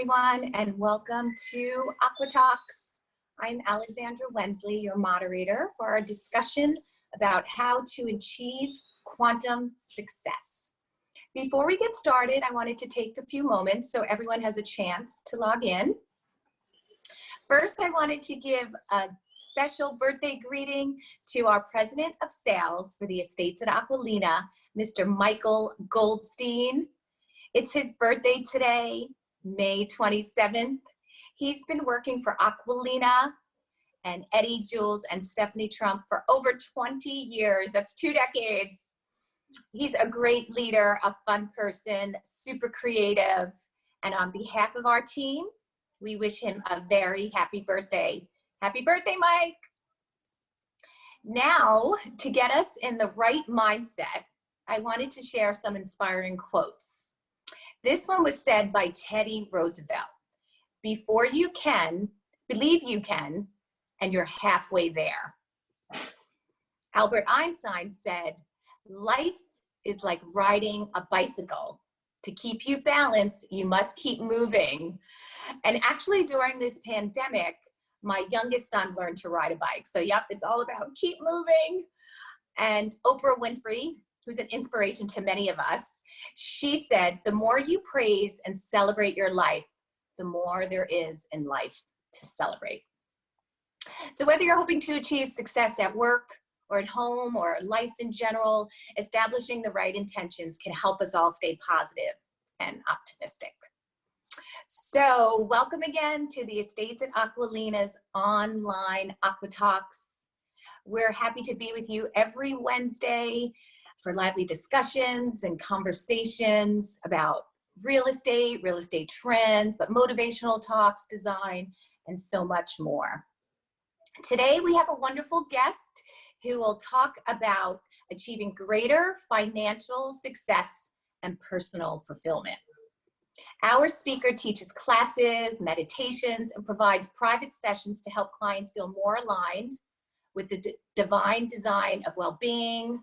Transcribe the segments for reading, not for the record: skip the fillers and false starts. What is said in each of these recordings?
everyone, and welcome to AcquaTalks. I'm Alexandra Wensley, your moderator for our discussion about how to achieve quantum success. Before we get started, I wanted to take a few moments so everyone has a chance to log in. First, I wanted to give a special birthday greeting to our President of Sales for the Estates at Aquilina, Mr. Michael Goldstein. It's his birthday today, May 27th. He's been working for Aquilina and Eddie Jules and Stephanie Trump for over 20 years. That's 2 decades. He's a great leader, a fun person, super creative. And on behalf of our team, we wish him a very happy birthday. Happy birthday, Mike. Now, to get us in the right mindset, I wanted to share some inspiring quotes. This one was said by Teddy Roosevelt. Before you can, believe you can, and you're halfway there. Albert Einstein said, life is like riding a bicycle. To keep you balanced, you must keep moving. And actually during this pandemic, my youngest son learned to ride a bike. So yep, it's all about keep moving. And Oprah Winfrey, who's an inspiration to many of us, she said, the more you praise and celebrate your life, the more there is in life to celebrate. So whether you're hoping to achieve success at work or at home or life in general, establishing the right intentions can help us all stay positive and optimistic. So welcome again to the Estates at Aquilina's online AcquaTalks. We're happy to be with you every Wednesday for lively discussions and conversations about real estate trends, but motivational talks, design, and so much more. Today, we have a wonderful guest who will talk about achieving greater financial success and personal fulfillment. Our speaker teaches classes, meditations, and provides private sessions to help clients feel more aligned with the divine design of well-being,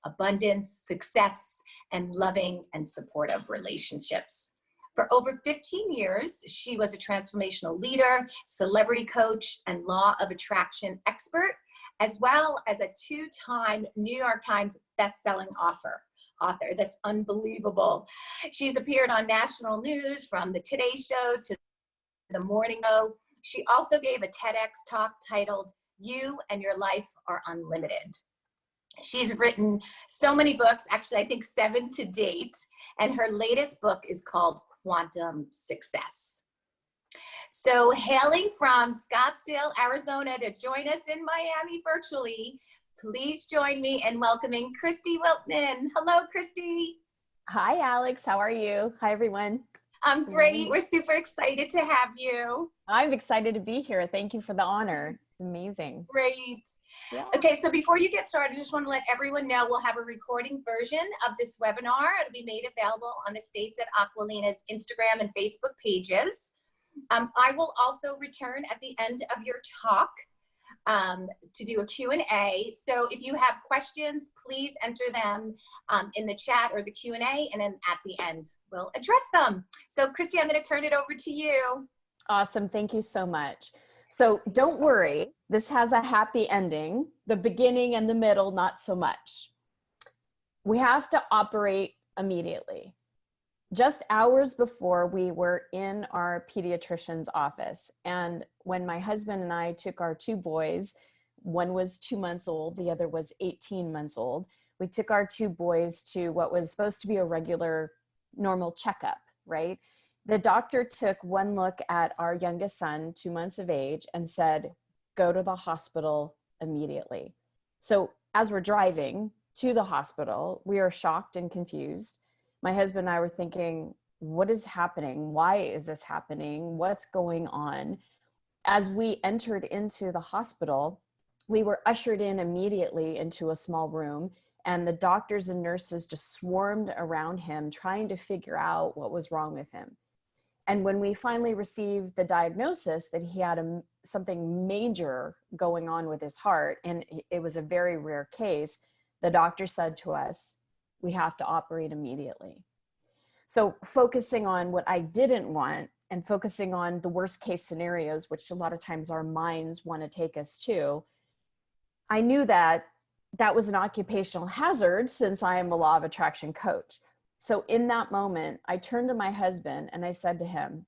abundance, success, and loving and supportive relationships. For over 15 years, she was a transformational leader, celebrity coach, and law of attraction expert, as well as a 2-time New York Times bestselling author. That's unbelievable. She's appeared on national news from the Today Show to the Morning Show. She also gave a TEDx talk titled, You and Your Life Are Unlimited. She's written so many books, actually I think 7 to date, and her latest book is called Quantum Success. So hailing from Scottsdale, Arizona to join us in Miami virtually, please join me in welcoming Christy Whitman. Hello, Christy. Hi, Alex. How are you? Hi, everyone. I'm great. We're super excited to have you. I'm excited to be here. Thank you for the honor. Amazing. Great. Yeah. Okay, so before you get started, I just want to let everyone know we'll have a recording version of this webinar. It'll be made available on the Estates at Aquilina's Instagram and Facebook pages. I will also return at the end of your talk to do a Q&A. So if you have questions, please enter them in the chat or the Q&A, and then at the end, we'll address them. So Christy, I'm going to turn it over to you. Awesome. Thank you so much. So don't worry, this has a happy ending. The beginning and the middle, not so much. We have to operate immediately. Just hours before, we were in our pediatrician's office. And when my husband and I took our 2 boys, one was 2 months old, the other was 18 months old. We took our 2 boys to what was supposed to be a regular, normal checkup, right? The doctor took one look at our youngest son, 2 months of age, and said, go to the hospital immediately. So as we're driving to the hospital, we are shocked and confused. My husband and I were thinking, what is happening? Why is this happening? What's going on? As we entered into the hospital, we were ushered in immediately into a small room, and the doctors and nurses just swarmed around him trying to figure out what was wrong with him. And when we finally received the diagnosis that he had something major going on with his heart, and it was a very rare case, the doctor said to us, we have to operate immediately. So focusing on what I didn't want and focusing on the worst case scenarios, which a lot of times our minds want to take us to, I knew that that was an occupational hazard since I am a law of attraction coach. So in that moment, I turned to my husband and I said to him,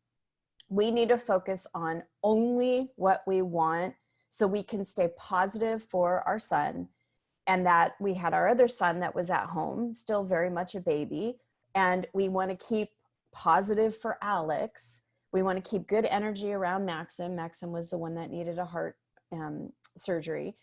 we need to focus on only what we want so we can stay positive for our son. And that we had our other son that was at home, still very much a baby. And we want to keep positive for Alex. We want to keep good energy around Maxim. Maxim was the one that needed a heart surgery.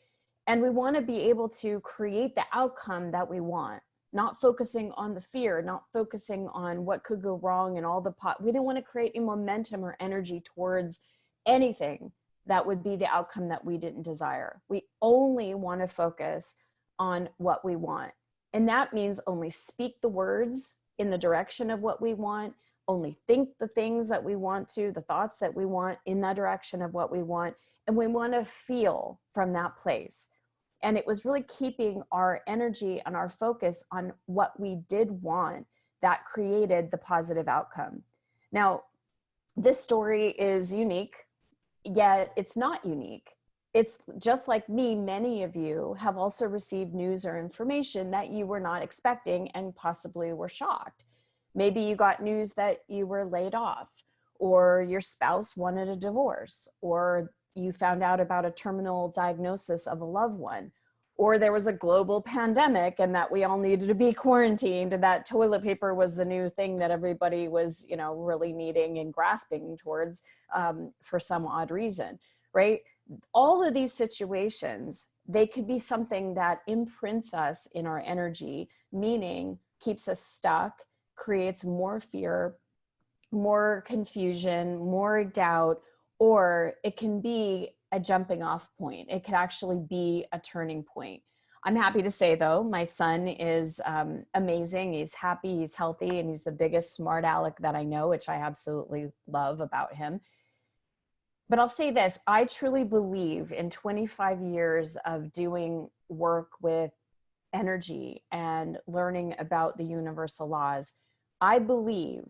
And we want to be able to create the outcome that we want, not focusing on the fear, not focusing on what could go wrong and all the we didn't want to create any momentum or energy towards anything that would be the outcome that we didn't desire. We only want to focus on what we want. And that means only speak the words in the direction of what we want, only think the things that we want to, the thoughts that we want in that direction of what we want. And we want to feel from that place. And it was really keeping our energy and our focus on what we did want that created the positive outcome. Now, this story is unique, yet it's not unique. It's just like me, many of you have also received news or information that you were not expecting and possibly were shocked. Maybe you got news that you were laid off, or your spouse wanted a divorce, or you found out about a terminal diagnosis of a loved one, or there was a global pandemic and that we all needed to be quarantined and that toilet paper was the new thing that everybody was, really needing and grasping towards for some odd reason, right? All of these situations, they could be something that imprints us in our energy, meaning keeps us stuck, creates more fear, more confusion, more doubt, or it can be a jumping off point. It could actually be a turning point. I'm happy to say though, my son is amazing. He's happy, he's healthy, and he's the biggest smart aleck that I know, which I absolutely love about him. But I'll say this, I truly believe in 25 years of doing work with energy and learning about the universal laws, I believe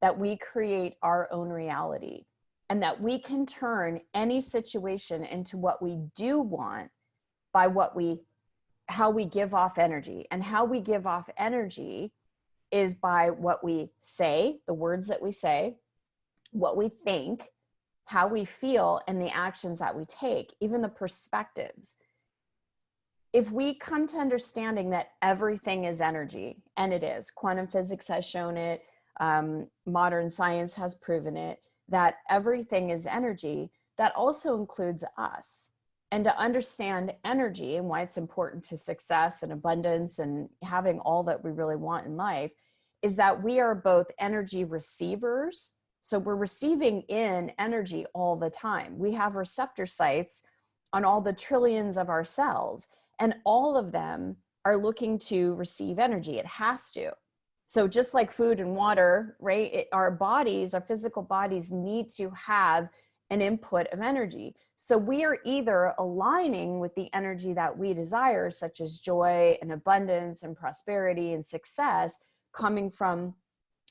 that we create our own reality and that we can turn any situation into what we do want by how we give off energy. And how we give off energy is by what we say, the words that we say, what we think, how we feel, and the actions that we take, even the perspectives. If we come to understanding that everything is energy, and it is, quantum physics has shown it, modern science has proven it, that everything is energy, that also includes us. And to understand energy and why it's important to success and abundance and having all that we really want in life is that we are both energy receivers. So we're receiving in energy all the time. We have receptor sites on all the trillions of our cells, and all of them are looking to receive energy. It has to. So just like food and water, right? Our bodies, our physical bodies need to have an input of energy. So we are either aligning with the energy that we desire, such as joy and abundance and prosperity and success coming from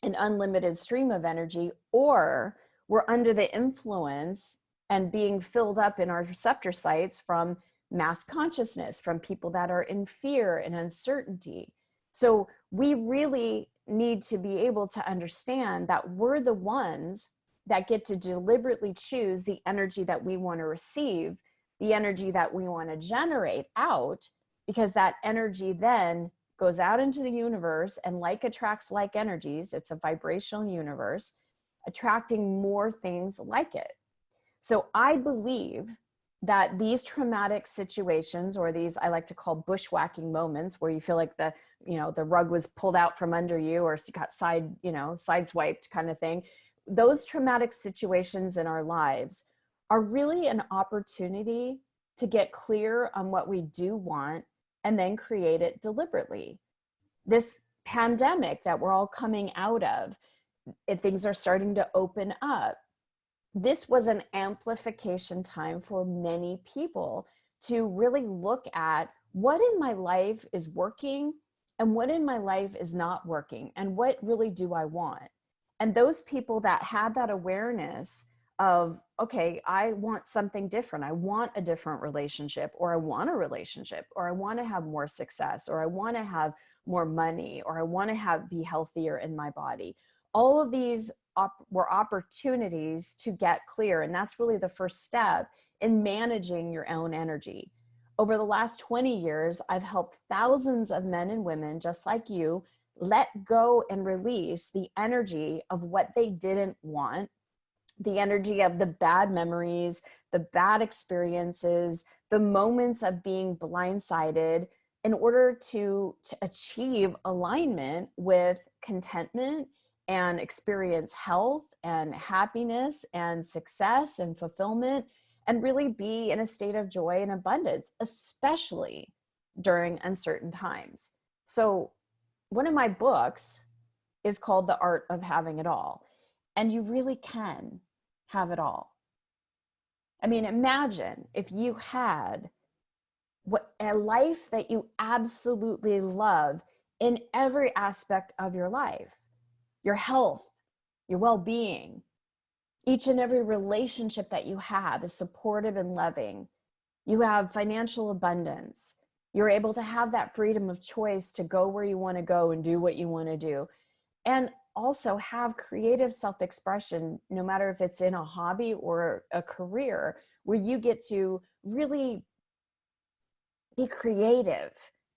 an unlimited stream of energy, or we're under the influence and being filled up in our receptor sites from mass consciousness, from people that are in fear and uncertainty. So we really need to be able to understand that we're the ones that get to deliberately choose the energy that we want to receive, the energy that we want to generate out, because that energy then goes out into the universe, and like attracts like energies. It's a vibrational universe, attracting more things like it. So I believe that these traumatic situations, or these I like to call bushwhacking moments, where you feel like the rug was pulled out from under you, or got sideswiped kind of thing. Those traumatic situations in our lives are really an opportunity to get clear on what we do want and then create it deliberately. This pandemic that we're all coming out of, things are starting to open up. This was an amplification time for many people to really look at what in my life is working and what in my life is not working, and what really do I want. And those people that had that awareness of, okay, I want something different. I want a different relationship, or I want a relationship, or I want to have more success, or I want to have more money, or I want to be healthier in my body. All of these were opportunities to get clear. And that's really the first step in managing your own energy. Over the last 20 years, I've helped thousands of men and women just like you let go and release the energy of what they didn't want, the energy of the bad memories, the bad experiences, the moments of being blindsided, in order to achieve alignment with contentment and experience health and happiness and success and fulfillment, and really be in a state of joy and abundance, especially during uncertain times. So one of my books is called The Art of Having It All. And you really can have it all. I mean, imagine if you had a life that you absolutely love in every aspect of your life, your health, your well-being. Each and every relationship that you have is supportive and loving. You have financial abundance. You're able to have that freedom of choice to go where you want to go and do what you want to do. And also have creative self-expression, no matter if it's in a hobby or a career, where you get to really be creative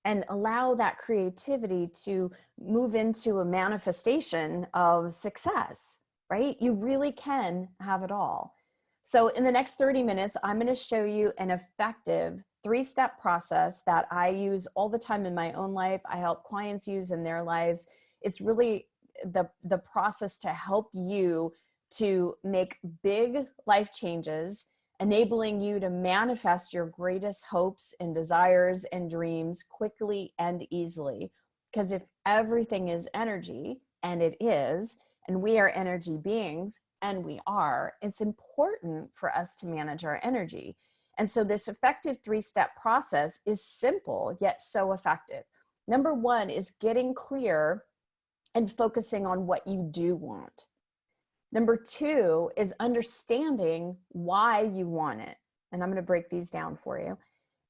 and allow that creativity to move into a manifestation of success, right? You really can have it all. So in the next 30 minutes, I'm going to show you an effective 3-step process that I use all the time in my own life. I help clients use in their lives. It's really the process to help you to make big life changes, enabling you to manifest your greatest hopes and desires and dreams quickly and easily. Because if everything is energy, and it is, and we are energy beings, and we are, it's important for us to manage our energy. And so this effective 3-step process is simple, yet so effective. Number 1 is getting clear and focusing on what you do want. Number 2 is understanding why you want it. And I'm going to break these down for you.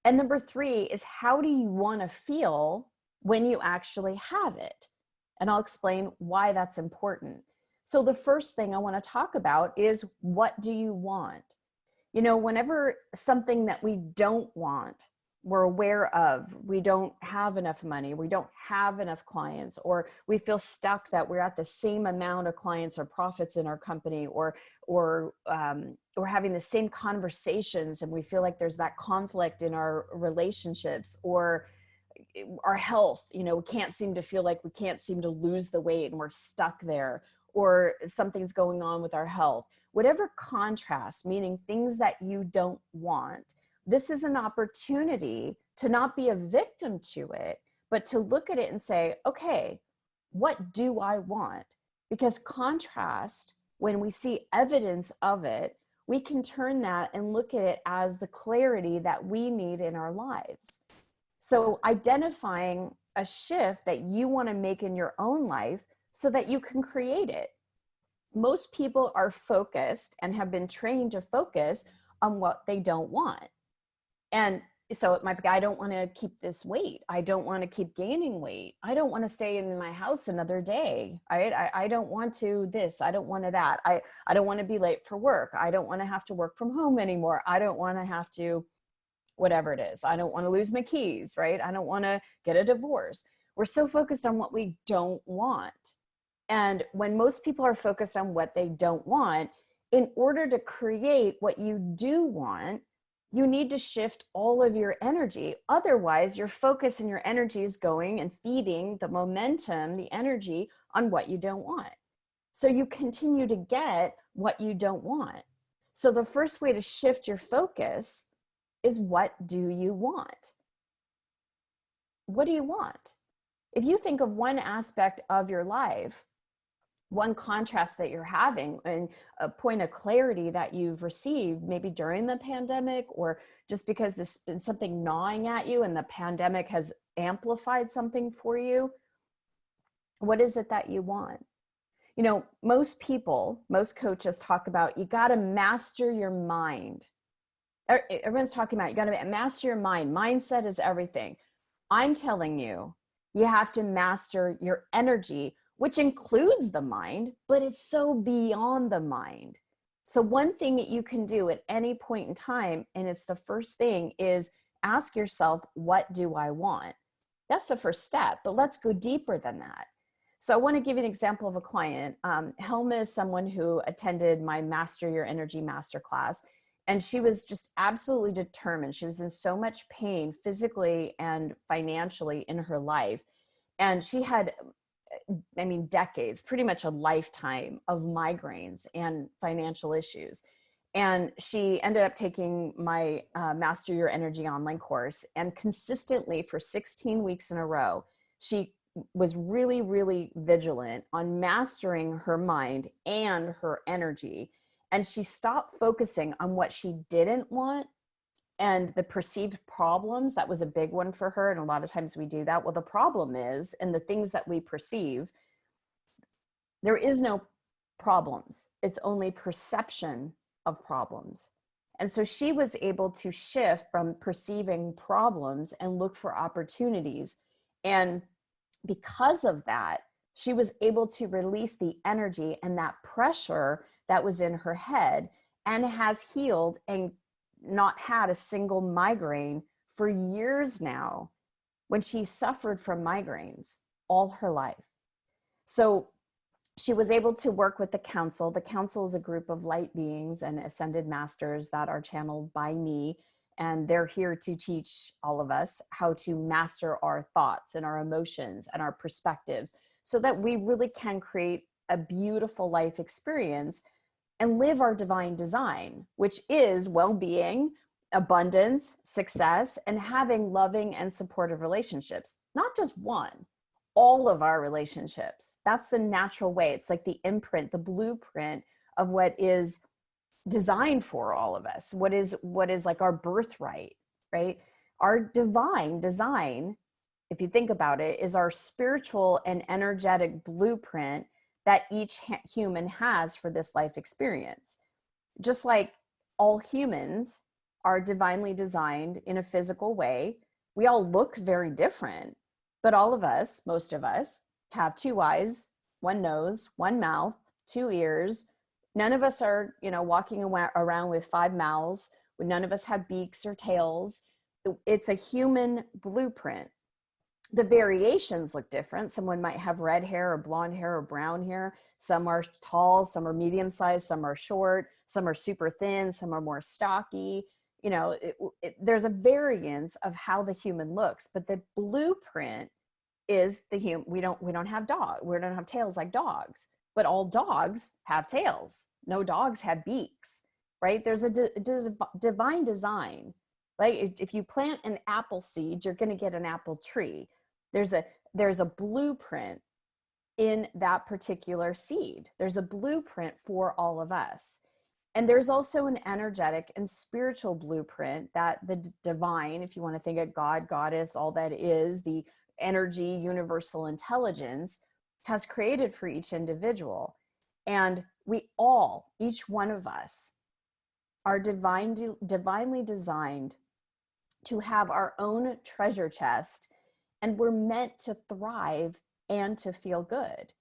And number 3 is, how do you want to feel when you actually have it? And I'll explain why that's important. So the first thing I want to talk about is, what do you want? You know, whenever something that we don't want, we're aware of, we don't have enough money, we don't have enough clients, or we feel stuck that we're at the same amount of clients or profits in our company, or we're having the same conversations and we feel like there's that conflict in our relationships, or our health, you know, we can't seem to lose the weight and we're stuck there, or something's going on with our health. Whatever contrast, meaning things that you don't want, this is an opportunity to not be a victim to it, but to look at it and say, okay, what do I want? Because contrast, when we see evidence of it, we can turn that and look at it as the clarity that we need in our lives. So identifying a shift that you want to make in your own life so that you can create it. Most people are focused and have been trained to focus on what they don't want. And so it might be, I don't want to keep this weight. I don't want to keep gaining weight. I don't want to stay in my house another day. I don't want to this. I don't want to that. I don't want to be late for work. I don't want to have to work from home anymore. I don't want to have to, whatever it is. I don't want to lose my keys, right? I don't want to get a divorce. We're so focused on what we don't want. And when most people are focused on what they don't want, in order to create what you do want, you need to shift all of your energy. Otherwise, your focus and your energy is going and feeding the momentum, the energy on what you don't want. So you continue to get what you don't want. So the first way to shift your focus is, what do you want? What do you want? If you think of one aspect of your life, one contrast that you're having, and a point of clarity that you've received, maybe during the pandemic, or just because there's been something gnawing at you and the pandemic has amplified something for you, what is it that you want? You know, most people, most coaches talk about, you got to master your mind. Everyone's talking about, you got to master your mind. Mindset is everything. I'm telling you, you have to master your energy, which includes the mind, but it's so beyond the mind. So one thing that you can do at any point in time, and it's the first thing, is ask yourself, what do I want? That's the first step, but let's go deeper than that. So I want to give you an example of a client. Helma is someone who attended my Master Your Energy Masterclass, and she was just absolutely determined. She was in so much pain physically and financially in her life. And she had, I mean, decades, pretty much a lifetime of migraines and financial issues. And she ended up taking my Master Your Energy online course, and consistently for 16 weeks in a row, she was really, really vigilant on mastering her mind and her energy. And she stopped focusing on what she didn't want and the perceived problems. That was a big one for her. And a lot of times we do that. Well, the problem is, in the things that we perceive, there is no problems. It's only perception of problems. And so she was able to shift from perceiving problems and look for opportunities. And because of that, she was able to release the energy and that pressure that was in her head, and has healed and not had a single migraine for years now, when she suffered from migraines all her life. So she was able to work with the council. The council is a group of light beings and ascended masters that are channeled by me. And they're here to teach all of us how to master our thoughts and our emotions and our perspectives, so that we really can create a beautiful life experience and live our divine design, which is well-being, abundance, success, and having loving and supportive relationships. Not just one, all of our relationships. That's the natural way. It's like the imprint, the blueprint of what is designed for all of us, what is like our birthright, right? Our divine design, if you think about it, is our spiritual and energetic blueprint that each human has for this life experience. Just like all humans are divinely designed in a physical way, we all look very different, but all of us, most of us, have 2 eyes, 1 nose, 1 mouth, 2 ears. None of us are, walking around with 5 mouths. None of us have beaks or tails. It's a human blueprint. The variations look different. Someone might have red hair or blonde hair or brown hair. Some are tall, some are medium sized, some are short, some are super thin, some are more stocky. There's a variance of how the human looks, but the blueprint is the human. We don't have tails like dogs, but all dogs have tails. No dogs have beaks, right? There's a divine design. Like if you plant an apple seed, you're going to get an apple tree. There's a blueprint in that particular seed. There's a blueprint for all of us. And there's also an energetic and spiritual blueprint that the divine, if you want to think of God, goddess, all that is, the energy, universal intelligence, has created for each individual. And we all, each one of us, are divinely designed to have our own treasure chest, and we're meant to thrive and to feel good.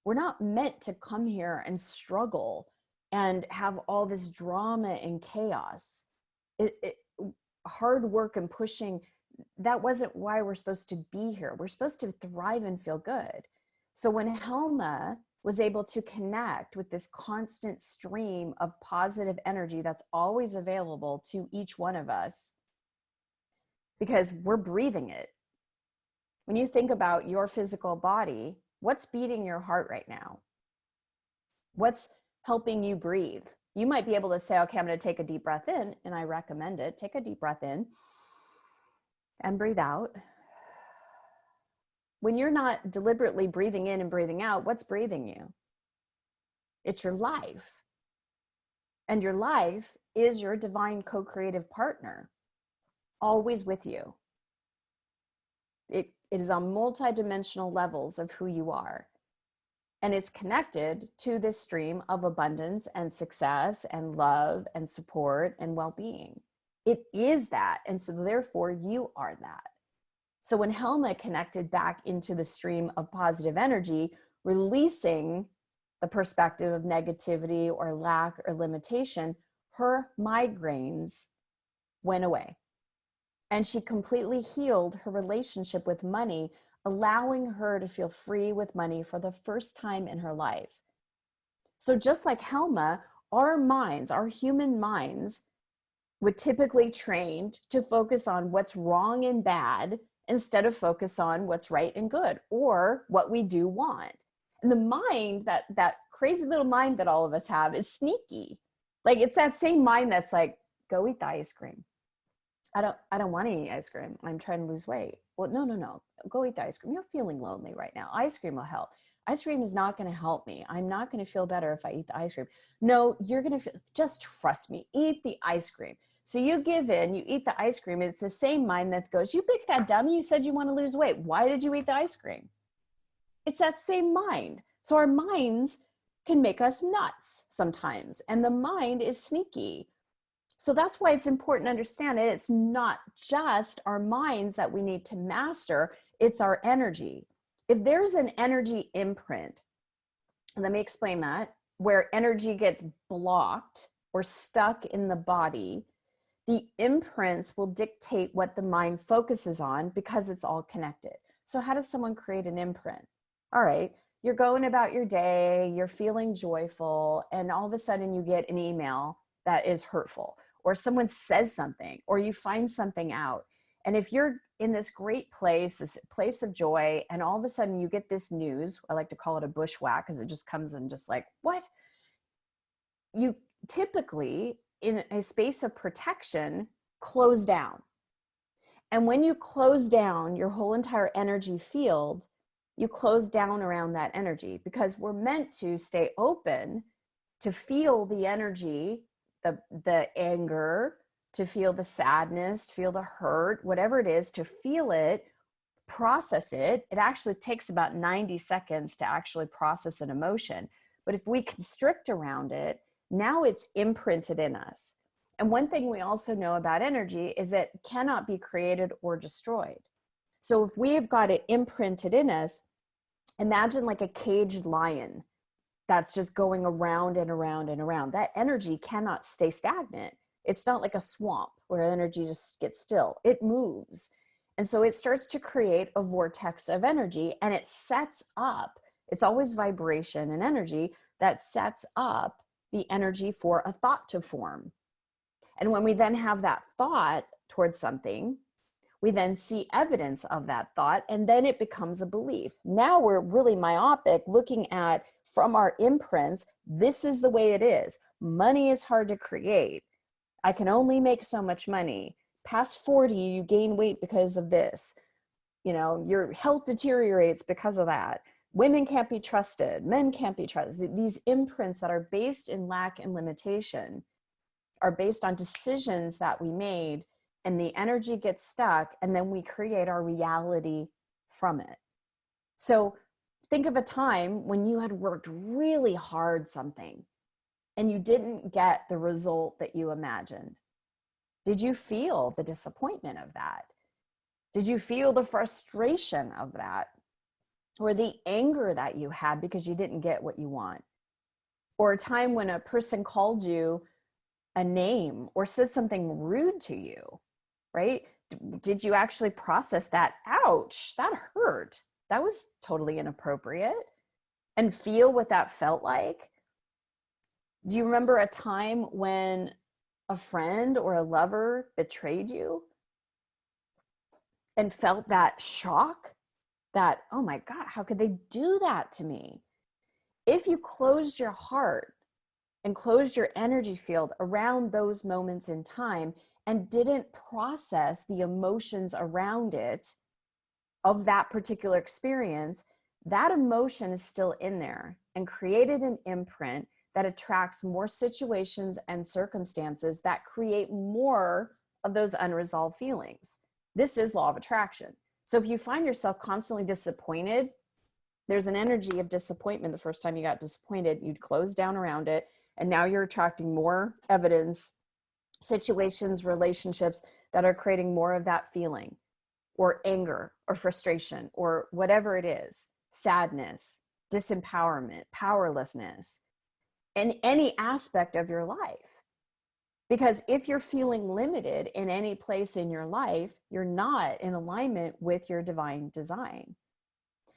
We're not meant to come here and struggle and have all this drama and chaos. Hard work and pushing, that wasn't why we're supposed to be here. We're supposed to thrive and feel good. So when Helma was able to connect with this constant stream of positive energy that's always available to each one of us, because we're breathing it. When you think about your physical body, what's beating your heart right now? What's helping you breathe? You might be able to say, okay, I'm going to take a deep breath in, and I recommend it. Take a deep breath in and breathe out. When you're not deliberately breathing in and breathing out, what's breathing you? It's your life. And your life is your divine co-creative partner, always with you. It is on multidimensional levels of who you are. And it's connected to this stream of abundance and success and love and support and well-being. It is that. And so therefore you are that. So when Helma connected back into the stream of positive energy, releasing the perspective of negativity or lack or limitation, her migraines went away. And she completely healed her relationship with money, allowing her to feel free with money for the first time in her life. So just like Helma, our minds, our human minds, would typically trained to focus on what's wrong and bad instead of focus on what's right and good or what we do want. And the mind, that crazy little mind that all of us have, is sneaky. Like, it's that same mind that's like, go eat the ice cream. I don't want to eat ice cream. I'm trying to lose weight. Well, no. Go eat the ice cream. You're feeling lonely right now. Ice cream will help. Ice cream is not going to help me. I'm not going to feel better if I eat the ice cream. No, you're going to feel, just trust me. Eat the ice cream. So you give in, you eat the ice cream. It's the same mind that goes, you big fat dummy, you said you want to lose weight. Why did you eat the ice cream? It's that same mind. So our minds can make us nuts sometimes. And the mind is sneaky. So that's why it's important to understand it. It's not just our minds that we need to master. It's our energy. If there's an energy imprint, let me explain that, where energy gets blocked or stuck in the body, the imprints will dictate what the mind focuses on because it's all connected. So how does someone create an imprint? All right, you're going about your day, you're feeling joyful, and all of a sudden you get an email that is hurtful, or someone says something, or you find something out. And if you're in this great place, this place of joy, and all of a sudden you get this news, I like to call it a bushwhack because it just comes in just like, what? You typically, in a space of protection, close down. And when you close down your whole entire energy field, you close down around that energy, because we're meant to stay open to feel the energy, the anger, to feel the sadness, feel the hurt, whatever it is, to feel it, process it. It actually takes about 90 seconds to actually process an emotion. But if we constrict around it, now it's imprinted in us. And one thing we also know about energy is it cannot be created or destroyed. So if we have got it imprinted in us, imagine like a caged lion that's just going around and around and around. That energy cannot stay stagnant. It's not like a swamp where energy just gets still. It moves. And so it starts to create a vortex of energy, and it sets up, it's always vibration and energy that sets up the energy for a thought to form. And when we then have that thought towards something, we then see evidence of that thought, and then it becomes a belief. Now we're really myopic, looking at from our imprints, this is the way it is. Money is hard to create. I can only make so much money. Past 40, you gain weight because of this. You know, your health deteriorates because of that. Women can't be trusted. Men can't be trusted. These imprints that are based in lack and limitation are based on decisions that we made, and the energy gets stuck, and then we create our reality from it. So think of a time when you had worked really hard something and you didn't get the result that you imagined. Did you feel the disappointment of that? Did you feel the frustration of that? Or the anger that you had because you didn't get what you want? Or a time when a person called you a name or said something rude to you, right? Did you actually process that? Ouch, that hurt. That was totally inappropriate. And feel what that felt like? Do you remember a time when a friend or a lover betrayed you and felt that shock? That, oh my God, how could they do that to me? If you closed your heart and closed your energy field around those moments in time and didn't process the emotions around it of that particular experience, that emotion is still in there and created an imprint that attracts more situations and circumstances that create more of those unresolved feelings. This is law of attraction. So if you find yourself constantly disappointed there's an energy of disappointment. The first time you got disappointed, you'd close down around it. And now you're attracting more evidence, situations, relationships that are creating more of that feeling, or anger, or frustration, or whatever it is, sadness, disempowerment, powerlessness, in any aspect of your life. Because if you're feeling limited in any place in your life, you're not in alignment with your divine design.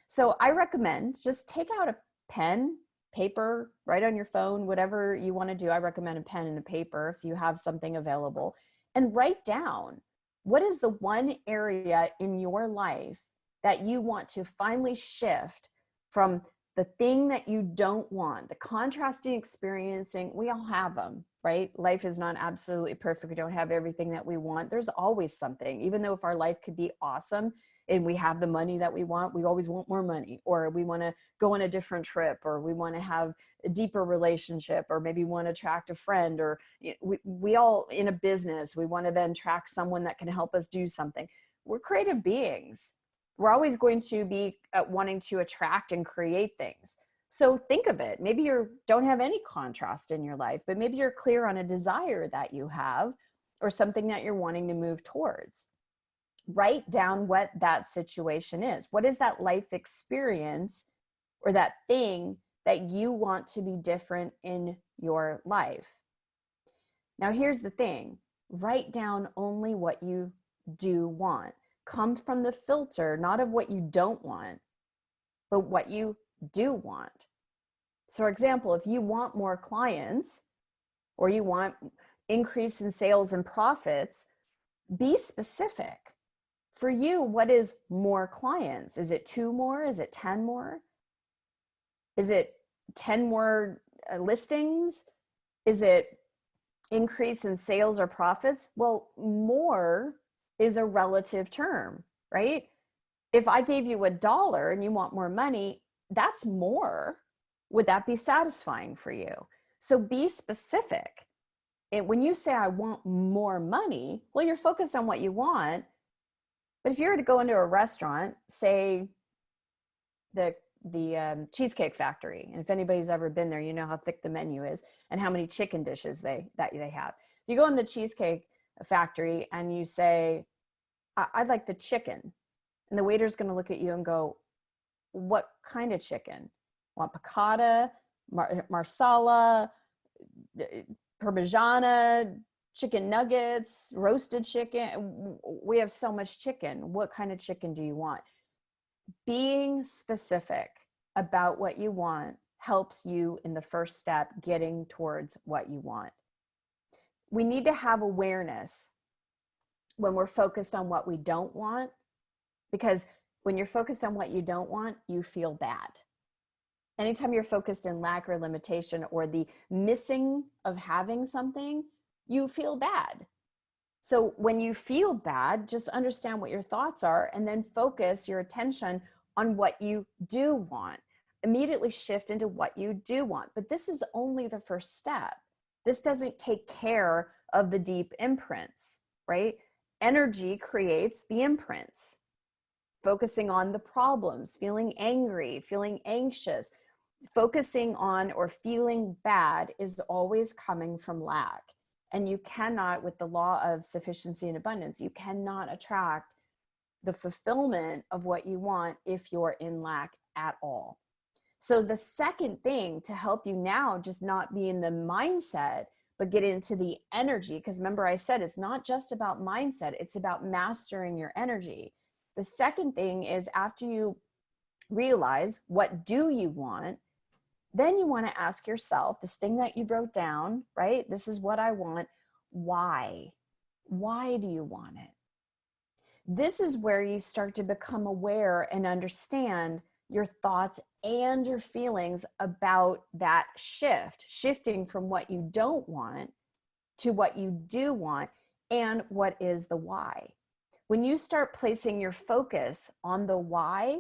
So I recommend just take out a pen, paper, write on your phone, whatever you want to do. I recommend a pen and a paper if you have something available, and write down, what is the one area in your life that you want to finally shift from the thing that you don't want, the contrasting experiencing. We all have them, right? Life is not absolutely perfect. We don't have everything that we want. There's always something, even though if our life could be awesome and we have the money that we want, we always want more money, or we want to go on a different trip, or we want to have a deeper relationship, or maybe want to attract a friend, or we all in a business, we want to then track someone that can help us do something. We're creative beings. We're always going to be wanting to attract and create things. So think of it. Maybe you don't have any contrast in your life, but maybe you're clear on a desire that you have, or something that you're wanting to move towards. Write down what that situation is. What is that life experience or that thing that you want to be different in your life? Now, here's the thing. Write down only what you do want. Come from the filter, not of what you don't want, but what you do want. So, for example, if you want more clients, or you want increase in sales and profits, be specific. For you, what is more clients? Is it 2 more? Is it 10 more? Is it 10 more listings? Is it increase in sales or profits? Well, more is a relative term, right? If I gave you $1 and you want more money, that's more. Would that be satisfying for you? So be specific. And when you say, I want more money, well, you're focused on what you want. But if you were to go into a restaurant, say the Cheesecake Factory, and if anybody's ever been there, you know how thick the menu is and how many chicken dishes they have. You go in the Cheesecake Factory and you say, I'd like the chicken. And the waiter's going to look at you and go, what kind of chicken? Want piccata, marsala, parmigiana, chicken nuggets, roasted chicken? We have so much chicken. What kind of chicken do you want? Being specific about what you want helps you in the first step getting towards what you want. We need to have awareness when we're focused on what we don't want, because when you're focused on what you don't want, you feel bad. Anytime you're focused in lack or limitation or the missing of having something, you feel bad. So when you feel bad, just understand what your thoughts are and then focus your attention on what you do want. Immediately shift into what you do want. But this is only the first step. This doesn't take care of the deep imprints, right? Energy creates the imprints. Focusing on the problems, feeling angry, feeling anxious, focusing on or feeling bad is always coming from lack. And you cannot, with the law of sufficiency and abundance, you cannot attract the fulfillment of what you want if you're in lack at all. So the second thing to help you now just not be in the mindset, but get into the energy, because remember I said it's not just about mindset, it's about mastering your energy. The second thing is, after you realize what do you want, then you want to ask yourself this thing that you wrote down, right? This is what I want. Why? Why do you want it? This is where you start to become aware and understand your thoughts and your feelings about that shifting from what you don't want to what you do want, and what is the why. When you start placing your focus on the why,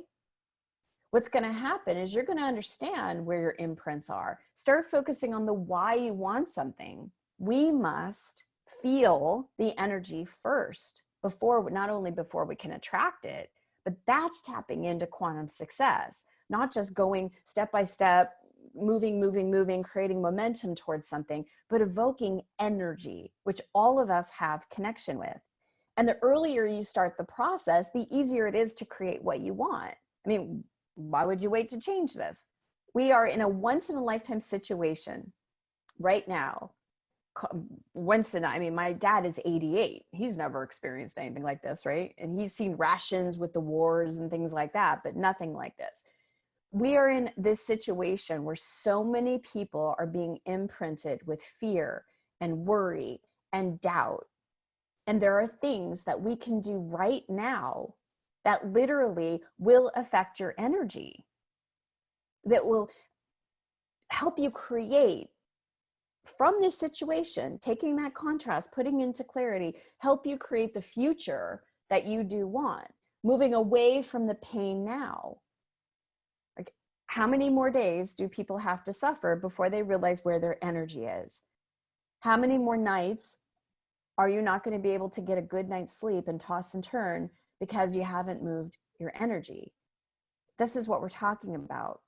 what's going to happen is you're going to understand where your imprints are. Start focusing on the why you want something. We must feel the energy first, not only before we can attract it, But that's tapping into quantum success, not just going step by step, moving, creating momentum towards something, but evoking energy, which all of us have connection with. And the earlier you start the process, the easier it is to create what you want. I mean, why would you wait to change this? We are in a once in a lifetime situation right now. My dad is 88. He's never experienced anything like this, right? And he's seen rations with the wars and things like that, but nothing like this. We are in this situation where so many people are being imprinted with fear and worry and doubt. And there are things that we can do right now that literally will affect your energy, that will help you create from this situation, taking that contrast, putting into clarity, help you create the future that you do want, moving away from the pain now. Like, how many more days do people have to suffer before they realize where their energy is? How many more nights are you not going to be able to get a good night's sleep and toss and turn because you haven't moved your energy? This is what we're talking about.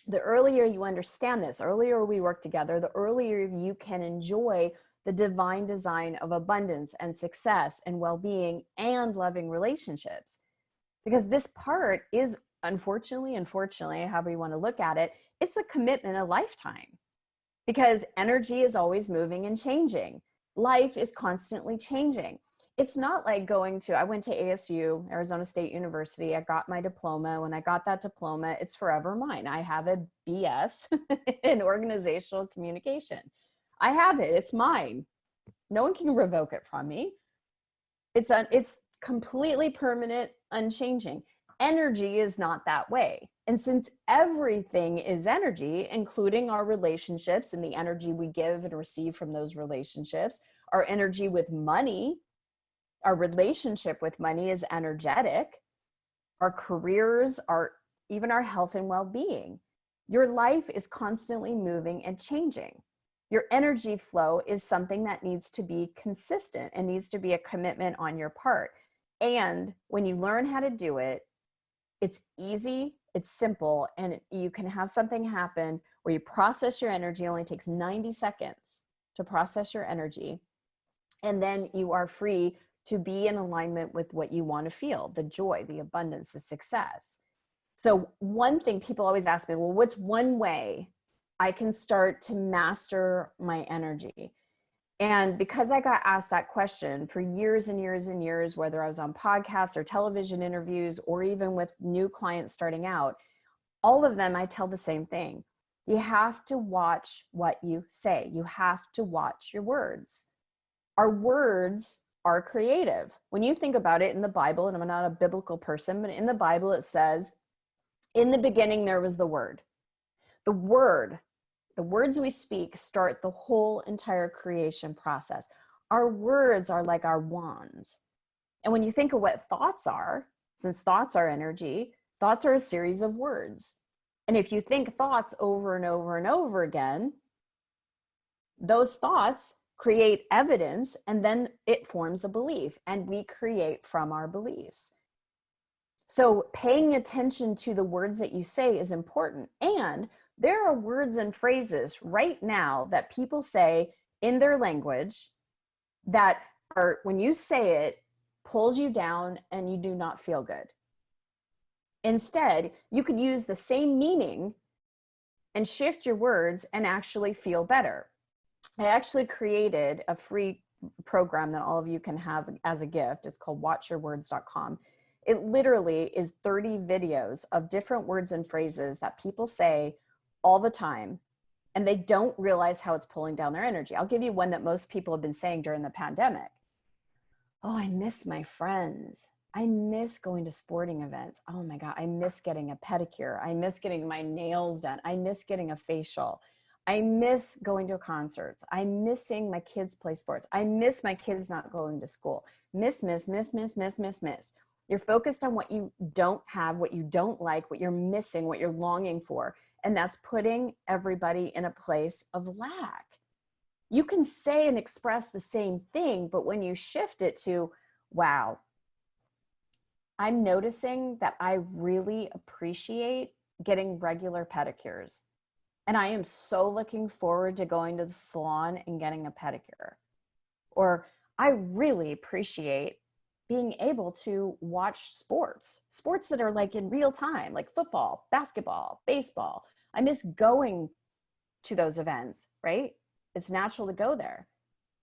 The earlier you understand this, earlier we work together, the earlier you can enjoy the divine design of abundance and success and well-being and loving relationships. Because this part is, unfortunately, however you want to look at it, it's a commitment, a lifetime. Because energy is always moving and changing. Life is constantly changing. It's not like I went to ASU, Arizona State University. I got my diploma. When I got that diploma, it's forever mine. I have a BS in organizational communication. I have it. It's mine. No one can revoke it from me. It's completely permanent, unchanging. Energy is not that way. And since everything is energy, including our relationships and the energy we give and receive from those relationships, our energy with money, our relationship with money is energetic, our careers, even our health and well-being. Your life is constantly moving and changing. Your energy flow is something that needs to be consistent and needs to be a commitment on your part. And when you learn how to do it, it's easy, it's simple, and you can have something happen where you process your energy. It only takes 90 seconds to process your energy. And then you are free to be in alignment with what you want to feel, the joy, the abundance, the success. So one thing people always ask me, well, what's one way I can start to master my energy? And because I got asked that question for years and years and years, whether I was on podcasts or television interviews, or even with new clients starting out, all of them, I tell the same thing. You have to watch what you say. You have to watch your words. Our words are creative. When you think about it in the Bible, and I'm not a biblical person, but in the Bible it says, in the beginning there was the Word. The words we speak start the whole entire creation process. Our words are like our wands. And when you think of what thoughts are, since thoughts are energy, thoughts are a series of words. And if you think thoughts over and over and over again, those thoughts create evidence, and then it forms a belief, and we create from our beliefs. So paying attention to the words that you say is important. And there are words and phrases right now that people say in their language that are, when you say it, pulls you down and you do not feel good. Instead, you could use the same meaning and shift your words and actually feel better. I actually created a free program that all of you can have as a gift. It's called watchyourwords.com. It literally is 30 videos of different words and phrases that people say all the time, and they don't realize how it's pulling down their energy. I'll give you one that most people have been saying during the pandemic. Oh, I miss my friends. I miss going to sporting events. Oh my God, I miss getting a pedicure. I miss getting my nails done. I miss getting a facial. I miss going to concerts. I'm missing my kids play sports. I miss my kids not going to school. Miss. You're focused on what you don't have, what you don't like, what you're missing, what you're longing for. And that's putting everybody in a place of lack. You can say and express the same thing, but when you shift it to, wow, I'm noticing that I really appreciate getting regular pedicures. And I am so looking forward to going to the salon and getting a pedicure. Or I really appreciate being able to watch sports that are like in real time, like football, basketball, baseball. I miss going to those events, right? It's natural to go there.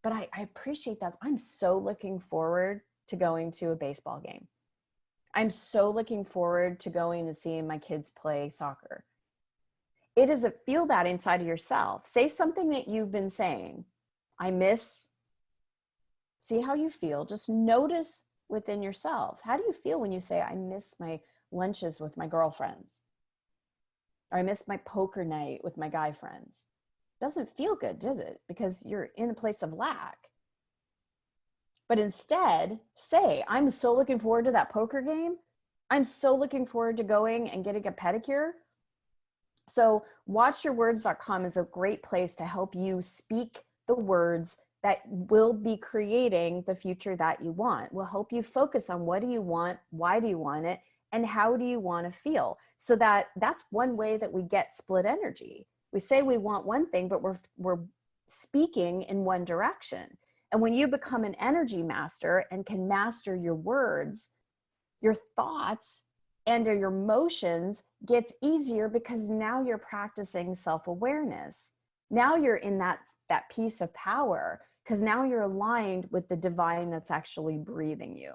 But I appreciate that. I'm so looking forward to going to a baseball game. I'm so looking forward to going and seeing my kids play soccer. It is feel that inside of yourself. Say something that you've been saying. I miss. See how you feel. Just notice within yourself. How do you feel when you say, I miss my lunches with my girlfriends? Or I miss my poker night with my guy friends? Doesn't feel good, does it? Because you're in a place of lack. But instead, say, I'm so looking forward to that poker game. I'm so looking forward to going and getting a pedicure. So watchyourwords.com is a great place to help you speak the words that will be creating the future that you want. Will help you focus on what do you want, why do you want it, and how do you want to feel. So that's one way that we get split energy. We say we want one thing, but we're speaking in one direction. And when you become an energy master and can master your words, your thoughts and your emotions gets easier because now you're practicing self-awareness. Now you're in that piece of power because now you're aligned with the divine that's actually breathing you.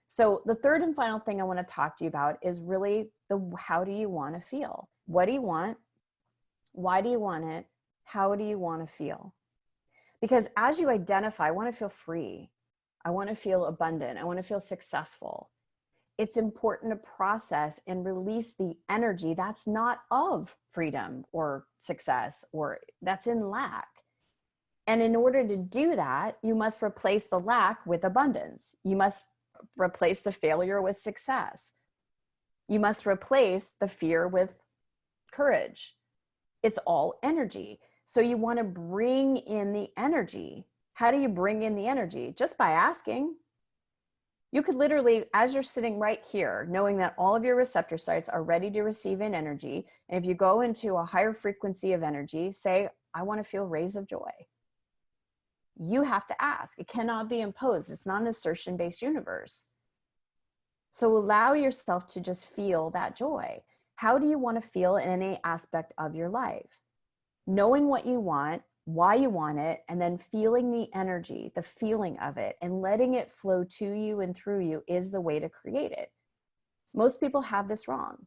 So the third and final thing I want to talk to you about is really how do you want to feel? What do you want? Why do you want it? How do you want to feel? Because as you identify, I want to feel free. I want to feel abundant. I want to feel successful. It's important to process and release the energy that's not of freedom or success, or that's in lack. And in order to do that, you must replace the lack with abundance. You must replace the failure with success. You must replace the fear with courage. It's all energy. So you want to bring in the energy. How do you bring in the energy? Just by asking. You could literally, as you're sitting right here, knowing that all of your receptor sites are ready to receive in energy, and if you go into a higher frequency of energy, say, I want to feel rays of joy. You have to ask. It cannot be imposed. It's not an assertion-based universe. So allow yourself to just feel that joy. How do you want to feel in any aspect of your life? Knowing what you want, why you want it, and then feeling the energy, the feeling of it, and letting it flow to you and through you is the way to create it. Most people have this wrong.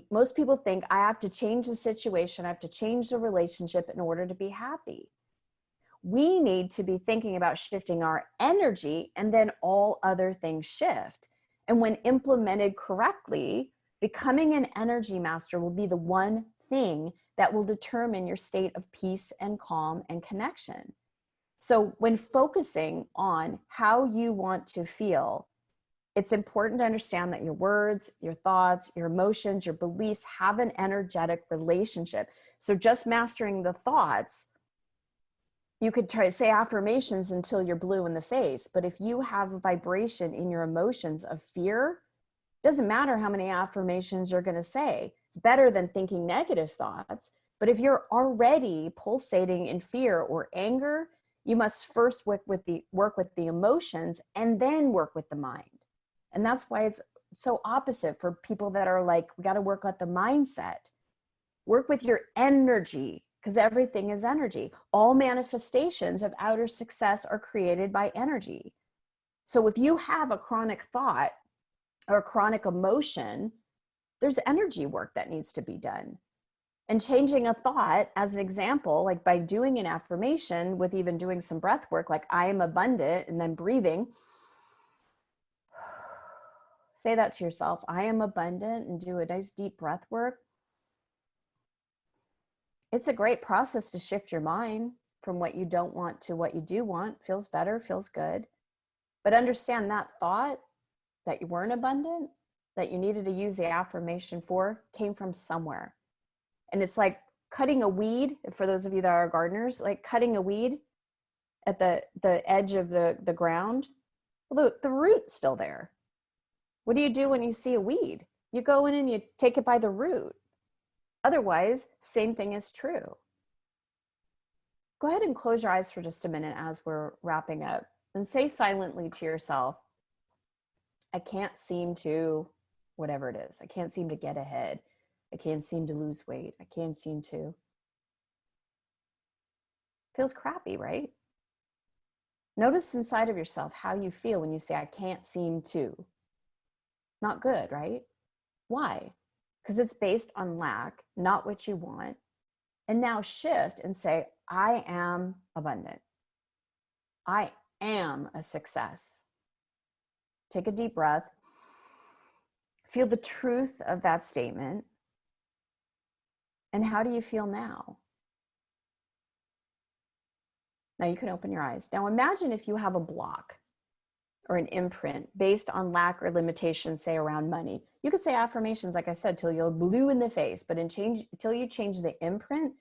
Most people think I have to change the situation, I have to change the relationship in order to be happy. We need to be thinking about shifting our energy, and then all other things shift. And when implemented correctly, becoming an energy master will be the one thing that will determine your state of peace and calm and connection. So when focusing on how you want to feel, it's important to understand that your words, your thoughts, your emotions, your beliefs have an energetic relationship. So just mastering the thoughts, you could try to say affirmations until you're blue in the face. But if you have a vibration in your emotions of fear, doesn't matter how many affirmations you're going to say. It's better than thinking negative thoughts. But if you're already pulsating in fear or anger, you must first work with the emotions and then work with the mind. And that's why it's so opposite for people that are like, we got to work at the mindset. Work with your energy, because everything is energy. All manifestations of outer success are created by energy. So if you have a chronic thought or a chronic emotion, there's energy work that needs to be done. And changing a thought, as an example, like by doing an affirmation with even doing some breath work, like I am abundant, and then breathing, say that to yourself, I am abundant, and do a nice deep breath work. It's a great process to shift your mind from what you don't want to what you do want. Feels better, feels good. But understand that thought that you weren't abundant, that you needed to use the affirmation for, came from somewhere. And it's like cutting a weed, for those of you that are gardeners, like cutting a weed at the edge of the ground. Well, the root's still there. What do you do when you see a weed? You go in and you take it by the root. Otherwise, same thing is true. Go ahead and close your eyes for just a minute as we're wrapping up and say silently to yourself, I can't seem to, whatever it is, I can't seem to get ahead. I can't seem to lose weight. I can't seem to. Feels crappy, right? Notice inside of yourself how you feel when you say, I can't seem to. Not good, right? Why? Because it's based on lack, not what you want. And now shift and say, I am abundant. I am a success. Take a deep breath. Feel the truth of that statement. And how do you feel now? Now you can open your eyes. Now imagine if you have a block or an imprint based on lack or limitation, say around money. You could say affirmations, like I said, till you're blue in the face, but until you change the imprint,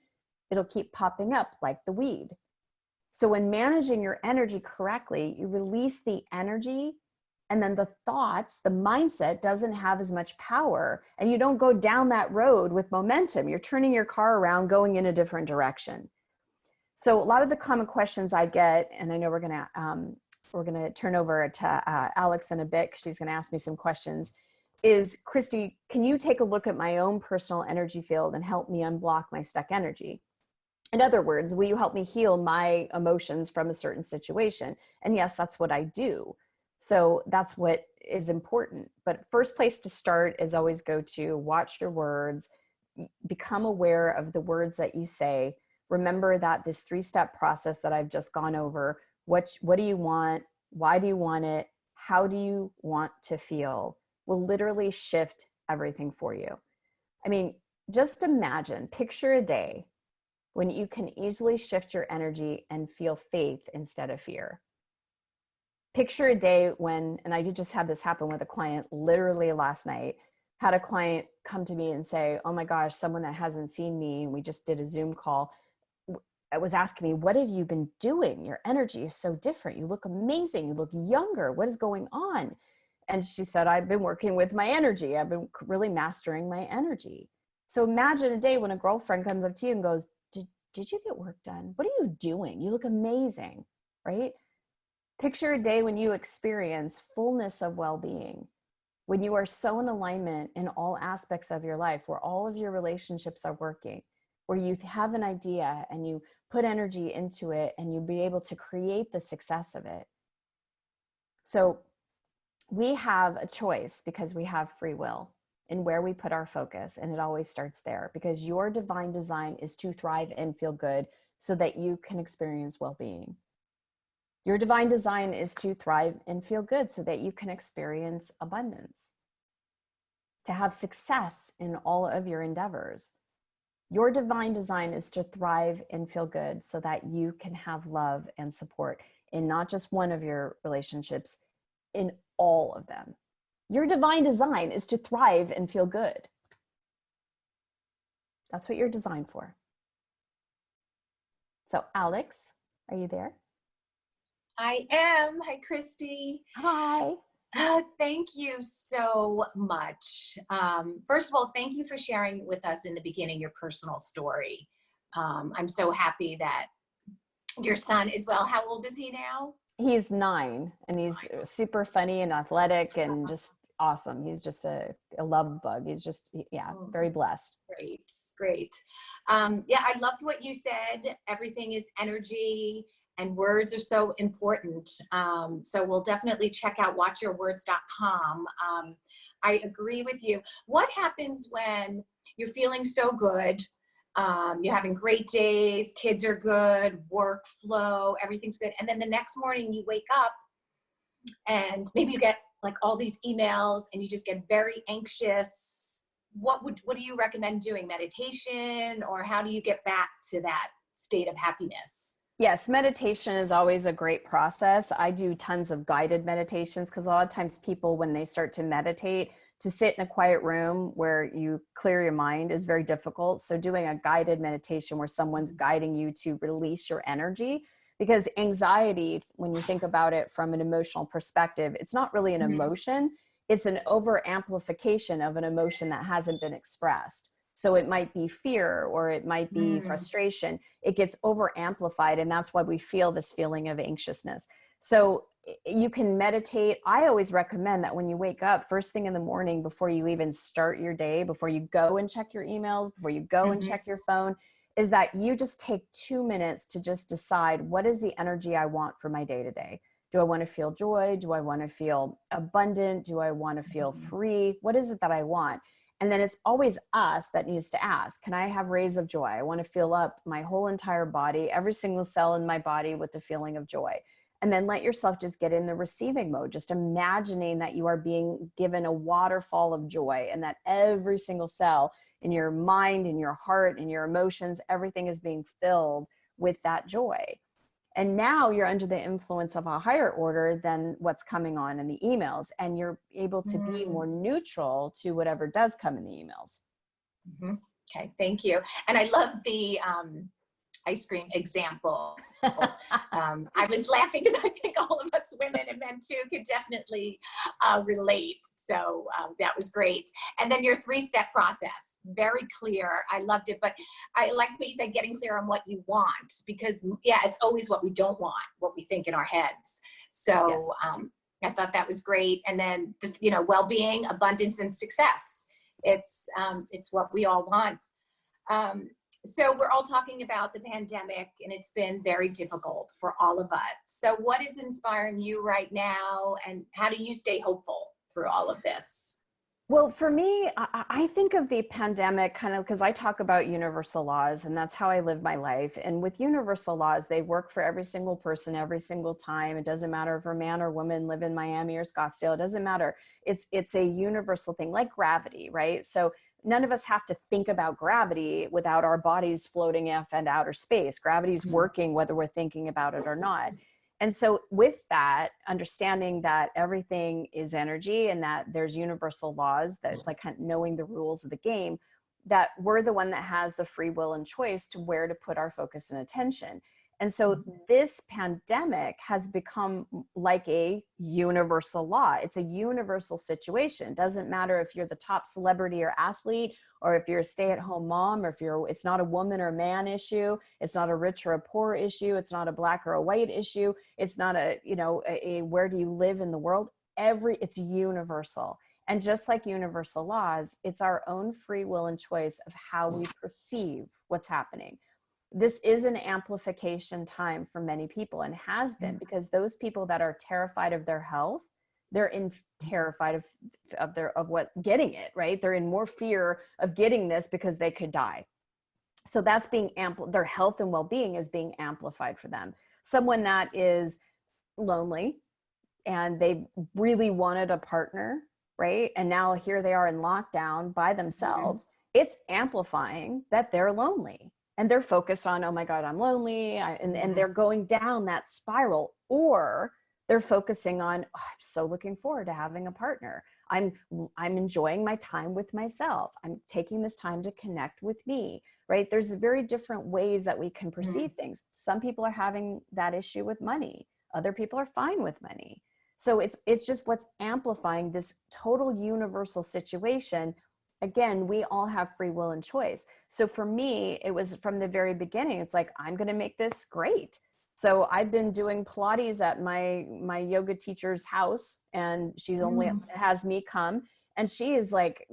it'll keep popping up like the weed. So when managing your energy correctly, you release the energy, and then the thoughts, the mindset doesn't have as much power, and you don't go down that road with momentum. You're turning your car around, going in a different direction. So a lot of the common questions I get, and I know we're gonna turn over to Alex in a bit, because she's gonna ask me some questions, is, Christy, can you take a look at my own personal energy field and help me unblock my stuck energy? In other words, will you help me heal my emotions from a certain situation? And yes, that's what I do. So that's what is important. But first place to start is always go to watch your words, become aware of the words that you say. Remember that this 3-step process that I've just gone over, what do you want? Why do you want it? How do you want to feel? Will literally shift everything for you. I mean, just imagine, picture a day when you can easily shift your energy and feel faith instead of fear. Picture a day when, and I just had this happen with a client literally last night, had a client come to me and say, oh my gosh, someone that hasn't seen me, and we just did a Zoom call, was asking me, what have you been doing? Your energy is so different. You look amazing. You look younger. What is going on? And she said, I've been working with my energy. I've been really mastering my energy. So imagine a day when a girlfriend comes up to you and goes, did you get work done? What are you doing? You look amazing, right? Picture a day when you experience fullness of well-being, when you are so in alignment in all aspects of your life, where all of your relationships are working, where you have an idea and you put energy into it and you'll be able to create the success of it. So we have a choice because we have free will in where we put our focus, and it always starts there, because your divine design is to thrive and feel good so that you can experience well-being. Your divine design is to thrive and feel good so that you can experience abundance, to have success in all of your endeavors. Your divine design is to thrive and feel good so that you can have love and support in not just one of your relationships, in all of them. Your divine design is to thrive and feel good. That's what you're designed for. So Alex, are you there? I am. Hi, Christy. Hi. Thank you so much. First of all, thank you for sharing with us in the beginning your personal story. I'm so happy that your son is well. How old is he now? He's 9, and he's super funny and athletic and just awesome. He's just a love bug. He's just, very blessed. Great, great. Yeah, I loved what you said. Everything is energy, and words are so important. So we'll definitely check out watchyourwords.com. I agree with you. What happens when you're feeling so good? You're having great days, kids are good, workflow, everything's good. And then the next morning you wake up and maybe you get like all these emails and you just get very anxious. What do you recommend doing? Meditation, or how do you get back to that state of happiness? Yes, meditation is always a great process. I do tons of guided meditations because a lot of times people, when they start to meditate, to sit in a quiet room where you clear your mind is very difficult. So doing a guided meditation where someone's guiding you to release your energy, because anxiety, when you think about it from an emotional perspective, it's not really an emotion. it's an over amplification of an emotion that hasn't been expressed. So it might be fear, or it might be frustration. It gets over amplified, and that's why we feel this feeling of anxiousness. So you can meditate. I always recommend that when you wake up first thing in the morning, before you even start your day, before you go and check your emails, before you go and check your phone, is that you just take 2 minutes to just decide, what is the energy I want for my day today? Do I want to feel joy? Do I want to feel abundant? Do I want to feel free? What is it that I want? And then it's always us that needs to ask, can I have rays of joy? I want to fill up my whole entire body, every single cell in my body, with the feeling of joy. And then let yourself just get in the receiving mode, just imagining that you are being given a waterfall of joy, and that every single cell in your mind, in your heart, in your emotions, everything is being filled with that joy. And now you're under the influence of a higher order than what's coming on in the emails, and you're able to be more neutral to whatever does come in the emails. Okay, thank you. And I love the ice cream example. I was laughing because I think all of us women and men too could definitely relate. So that was great. And then your 3-step process, very clear. I loved it. But I like what you said, getting clear on what you want, because yeah, it's always what we don't want, what we think in our heads. So I thought that was great. And then, you know, well-being, abundance, and success. It's what we all want. So we're all talking about the pandemic, and it's been very difficult for all of us. So what is inspiring you right now, and how do you stay hopeful through all of this? Well, for me, I think of the pandemic kind of because I talk about universal laws, and that's how I live my life. And with universal laws, they work for every single person, every single time. It doesn't matter if a man or woman live in Miami or Scottsdale. It doesn't matter. It's a universal thing, like gravity, right? So none of us have to think about gravity without our bodies floating off in outer space. Gravity's working whether we're thinking about it or not. And so with that, understanding that everything is energy and that there's universal laws, that it's like kind of knowing the rules of the game, that we're the one that has the free will and choice to where to put our focus and attention. And so this pandemic has become like a universal law. It's a universal situation. It doesn't matter if you're the top celebrity or athlete, or if you're a stay-at-home mom, or if it's not a woman or man issue. It's not a rich or a poor issue. It's not a black or a white issue. It's not a where do you live in the world? It's universal. And just like universal laws, it's our own free will and choice of how we perceive what's happening. This is an amplification time for many people, and has been, because those people that are terrified of their health, they're terrified of what getting it, right? They're in more fear of getting this because they could die. So that's being their health and well-being is being amplified for them. Someone that is lonely and they really wanted a partner, right? And now here they are in lockdown by themselves. It's amplifying that they're lonely. And they're focused on, oh my God, I'm lonely. And they're going down that spiral. Or they're focusing on, oh, I'm so looking forward to having a partner. I'm enjoying my time with myself. I'm taking this time to connect with me, right? There's very different ways that we can perceive things. Some people are having that issue with money. Other people are fine with money. So it's just what's amplifying this total universal situation. Again, we all have free will and choice. So for me, it was from the very beginning, it's like, I'm going to make this great. So I've been doing Pilates at my yoga teacher's house, and she's only has me come, and she is like,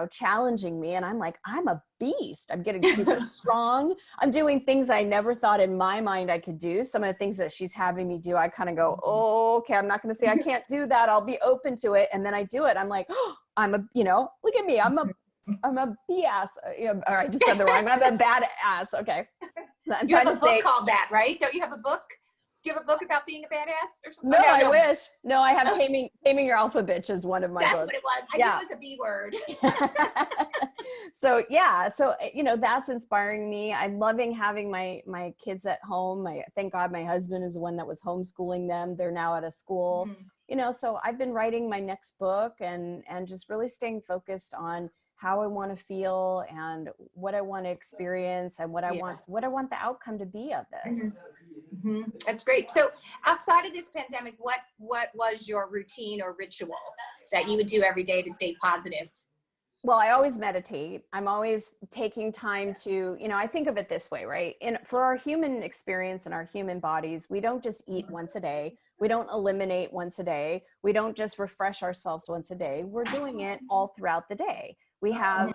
challenging me. And I'm like, I'm a beast. I'm getting super strong. I'm doing things I never thought in my mind I could do. Some of the things that she's having me do, I kind of go, oh, okay, I'm not going to say I can't do that. I'll be open to it. And then I do it. I'm like, oh, look at me. I'm a BS. Or I just said the wrong. I'm a bad ass. Okay. You have a book called that, right? Don't you have a book? Do you have a book about being a badass or something? No, I wish. No, I have Taming Your Alpha Bitch is one of my books. That's what it was. I knew it was a B word. So yeah, that's inspiring me. I'm loving having my kids at home. Thank God my husband is the one that was homeschooling them. They're now at a school. So I've been writing my next book and just really staying focused on how I want to feel and what I want to experience and what I want the outcome to be of this. That's great. So outside of this pandemic, what was your routine or ritual that you would do every day to stay positive? Well, I always meditate. I'm always taking time to, I think of it this way, right? And for our human experience and our human bodies, we don't just eat once a day. We don't eliminate once a day. We don't just refresh ourselves once a day. We're doing it all throughout the day. We have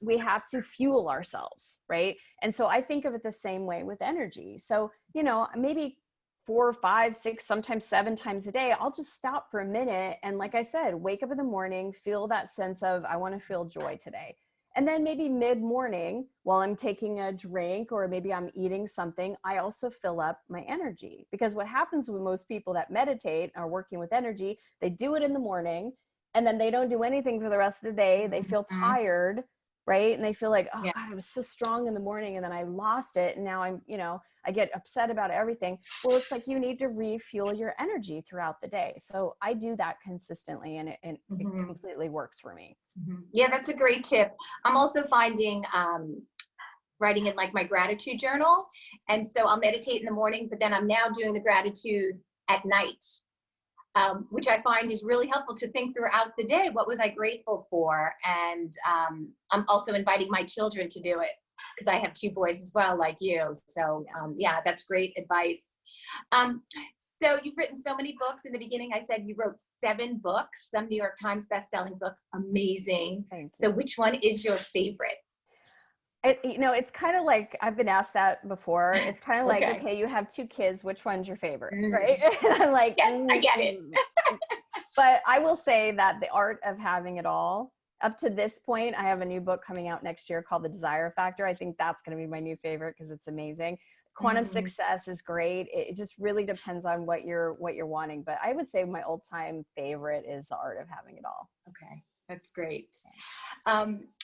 we have to fuel ourselves, right? And so I think of it the same way with energy. So, maybe 4, 5, 6, sometimes 7 times a day, I'll just stop for a minute. And like I said, wake up in the morning, feel that sense of, I want to feel joy today. And then maybe mid-morning while I'm taking a drink or maybe I'm eating something, I also fill up my energy. Because what happens with most people that meditate are working with energy, they do it in the morning and then they don't do anything for the rest of the day. They feel tired, right? And they feel like, oh God, I was so strong in the morning and then I lost it. And now I'm, I get upset about everything. Well, it's like you need to refuel your energy throughout the day. So I do that consistently and it completely works for me. Yeah, that's a great tip. I'm also finding writing in like my gratitude journal. And so I'll meditate in the morning, but then I'm now doing the gratitude at night, which I find is really helpful to think throughout the day. What was I grateful for? And I'm also inviting my children to do it because I have 2 boys as well, like you. So yeah, that's great advice. So you've written so many books. In the beginning, I said you wrote 7 books, some New York Times bestselling books. Amazing. Thank you. So which one is your favorite? It's kind of like, I've been asked that before. It's kind of like, Okay. okay, you have 2 kids, which one's your favorite, right? And I'm like, yes, I get it. But I will say that the art of having it all, up to this point, I have a new book coming out next year called The Desire Factor. I think that's going to be my new favorite because it's amazing. Quantum Success is great. It just really depends on what you're wanting. But I would say my all-time favorite is The Art of Having It All. Okay, that's great.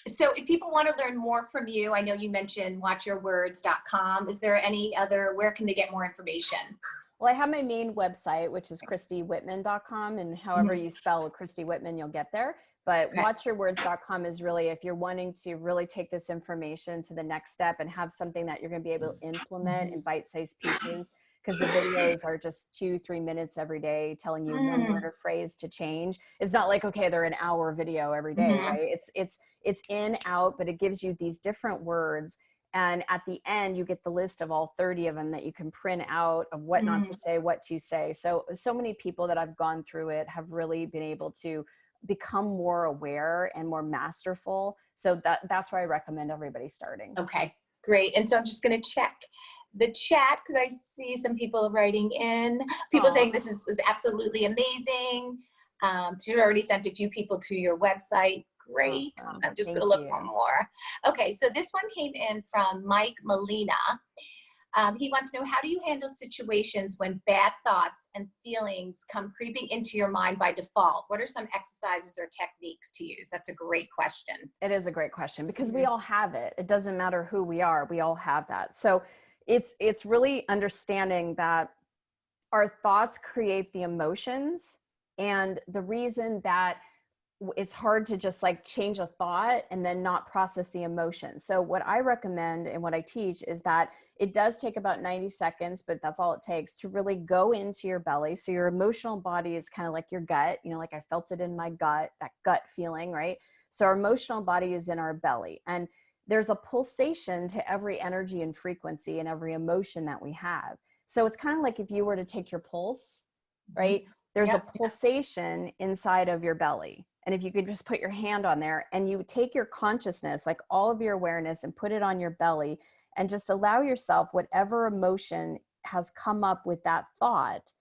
So if people want to learn more from you, I know you mentioned watchyourwords.com. Is there any other, where can they get more information? Well, I have my main website, which is ChristyWhitman.com. And however you spell Christy Whitman, you'll get there. But watchyourwords.com is really, if you're wanting to really take this information to the next step and have something that you're going to be able to implement in bite-sized pieces, because the videos are just 2-3 minutes every day telling you one word or phrase to change. It's not like, okay, they're an hour video every day, right? It's in, out, but it gives you these different words. And at the end, you get the list of all 30 of them that you can print out of what not to say, what to say. So many people that I've gone through it have really been able to become more aware and more masterful. So that's where I recommend everybody starting. Okay, great. And so I'm just going to check the chat because I see some people writing in, people saying this was absolutely amazing. You already sent a few people to your website. Great. Awesome. I'm just going to look one more. Okay, so this one came in from Mike Molina. He wants to know, how do you handle situations when bad thoughts and feelings come creeping into your mind by default? What are some exercises or techniques to use? That's a great question. It is a great question because we all have it. It doesn't matter who we are. We all have that. So it's really understanding that our thoughts create the emotions, and the reason that it's hard to just like change a thought and then not process the emotion. So what I recommend and what I teach is that it does take about 90 seconds, but that's all it takes to really go into your belly. So your emotional body is kind of like your gut, like I felt it in my gut, that gut feeling, right? So our emotional body is in our belly, and there's a pulsation to every energy and frequency and every emotion that we have. So it's kind of like if you were to take your pulse, right? There's a pulsation inside of your belly. And if you could just put your hand on there and you take your consciousness, like all of your awareness, and put it on your belly and just allow yourself, whatever emotion has come up with that thought,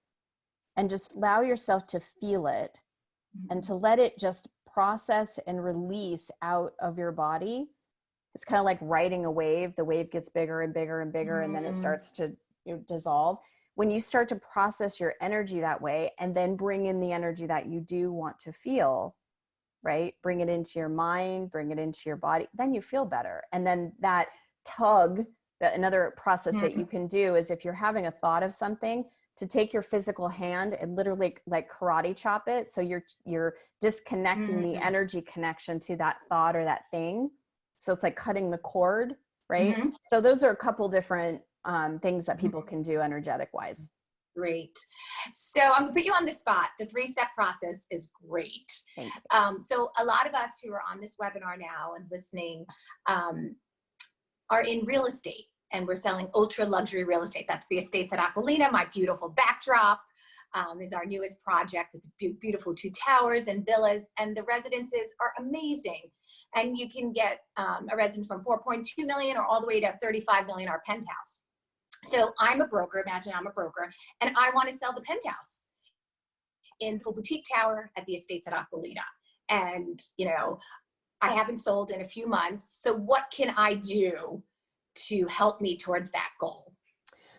and just allow yourself to feel it and to let it just process and release out of your body. It's kind of like riding a wave. The wave gets bigger and bigger and bigger, and then it starts to dissolve. When you start to process your energy that way and then bring in the energy that you do want to feel, right? Bring it into your mind, bring it into your body, then you feel better. And then that tug, another process that you can do is if you're having a thought of something, to take your physical hand and literally like karate chop it. So you're disconnecting the energy connection to that thought or that thing. So it's like cutting the cord, right? So those are a couple different things that people can do energetic wise. Great. So I'm gonna put you on the spot. The 3-step process is great. Thank you. So a lot of us who are on this webinar now and listening are in real estate, and we're selling ultra luxury real estate. That's the estates at Aqualina. My beautiful backdrop is our newest project with beautiful 2 towers and villas, and the residences are amazing. And you can get a residence from 4.2 million or all the way to 35 million, our penthouse. So I'm a broker, imagine I'm a broker, and I want to sell the penthouse in full boutique tower at the estates at Aqualina. And, you know, I haven't sold in a few months. So what can I do to help me towards that goal?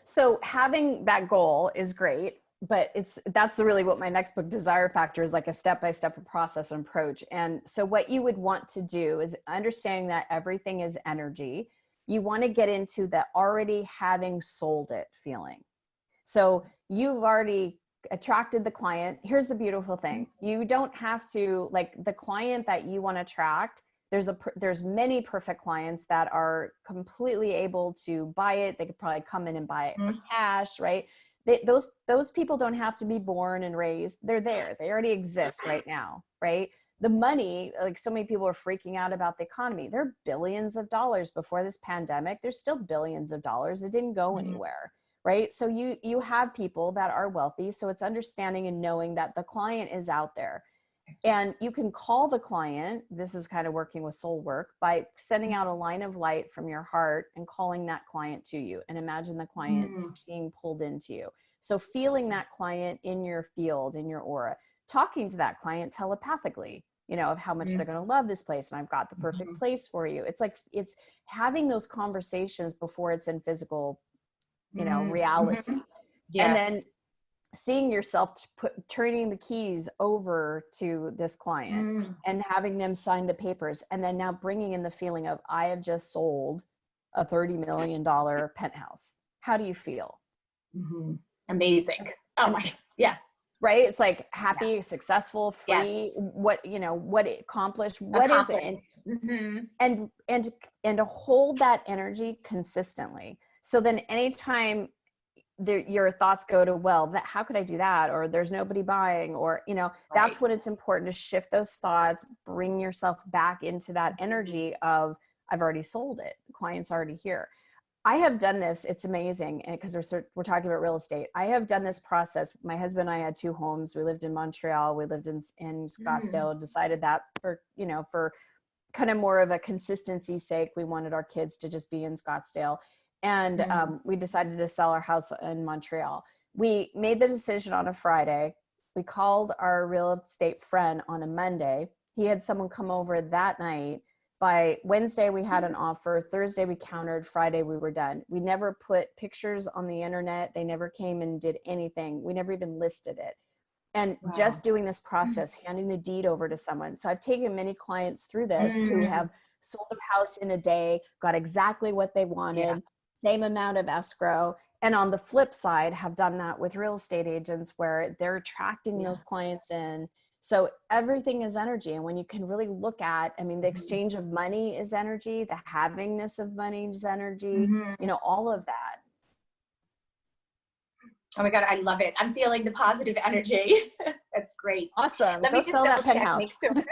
So having that goal is great, but that's really what my next book, Desire Factor, is, like a step-by-step process and approach. And so what you would want to do is understanding that everything is energy. You want to get into the already having sold it feeling. So you've already attracted the client. Here's the beautiful thing. You don't have to, like, the client that you want to attract, there's many perfect clients that are completely able to buy it. They could probably come in and buy it for cash, right? Those people don't have to be born and raised. They're there. They already exist right now, right? The money, like, so many people are freaking out about the economy. There are billions of dollars before this pandemic. There's still billions of dollars. It didn't go anywhere, right? So you have people that are wealthy. So it's understanding and knowing that the client is out there. And you can call the client. This is kind of working with soul work by sending out a line of light from your heart and calling that client to you. And imagine the client being pulled into you. So feeling that client in your field, in your aura, talking to that client telepathically, you know, of how much they're going to love this place. And I've got the perfect place for you. It's like, it's having those conversations before it's in physical, you know, reality. Yes. And then seeing yourself turning the keys over to this client and having them sign the papers. And then now bringing in the feeling of, I have just sold a $30 million penthouse. How do you feel? Amazing. Oh my, yes. Right? It's like happy, successful, free, what, you know, what it accomplished, what is it? And to hold that energy consistently. So then anytime your thoughts go to, well, how could I do that? Or there's nobody buying, or, you know, that's when it's important to shift those thoughts, bring yourself back into that energy of, I've already sold it. The client's already here. I have done this. It's amazing. And because we're talking about real estate, I have done this process. My husband and I had 2 homes. We lived in Montreal. We lived in Scottsdale, decided that for kind of more of a consistency sake, we wanted our kids to just be in Scottsdale. And we decided to sell our house in Montreal. We made the decision on a Friday. We called our real estate friend on a Monday. He had someone come over that night. By Wednesday, we had an offer. Thursday, we countered. Friday, we were done. We never put pictures on the internet. They never came and did anything. We never even listed it. And just doing this process, handing the deed over to someone. So I've taken many clients through this who have sold their house in a day, got exactly what they wanted, same amount of escrow. And on the flip side, have done that with real estate agents where they're attracting those clients in. So everything is energy. And when you can really look at, I mean, the exchange of money is energy, the havingness of money is energy, you know, all of that. Oh my God, I love it. I'm feeling the positive energy. That's great. Awesome. Let me just sell that penthouse. Make sure. Woohoo,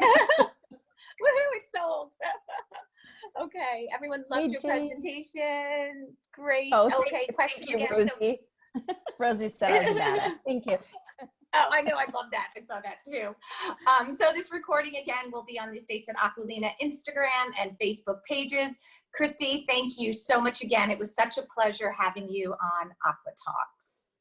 it's sold. Okay, everyone loved your presentation. Great. Oh, okay, questions thank you, again. Rosie. Rosie said I was bad. Thank you. Oh, I know. I love that. I saw that too. So this recording again will be on the Estates at Aqualina Instagram and Facebook pages. Christy, thank you so much again. It was such a pleasure having you on AcquaTalks.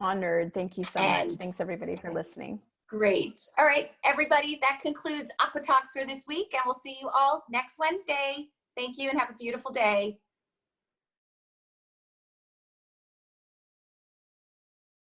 Honored. Thank you so much. Thanks everybody for listening. Great. All right, everybody, that concludes AcquaTalks for this week, and we'll see you all next Wednesday. Thank you and have a beautiful day.